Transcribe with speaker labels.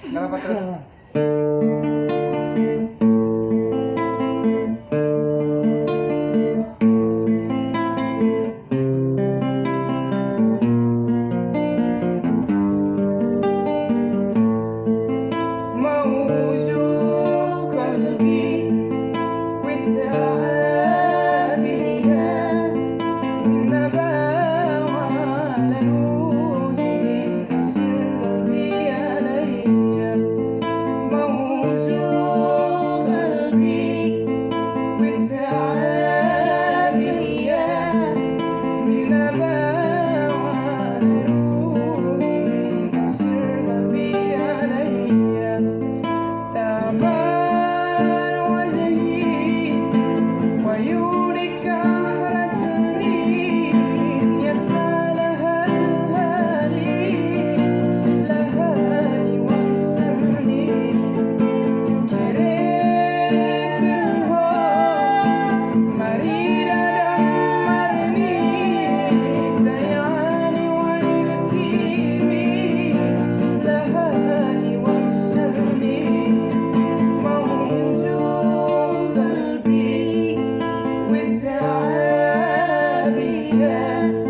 Speaker 1: Gak apa-apa terus. موجوع قلبي والتعابية من نباوع على روحي كسر قلبي عليا موجوع قلبي والتعابية من نباوع على روحي كسر قلبي عليا تعبان وجهي وعيونك أحرتني يا سالها الهالي لهالي وصلني كرهت الهوى مريرة دمرني ضيعني ويرتيبي لهالي وصلني موجوع قلبي والتعابية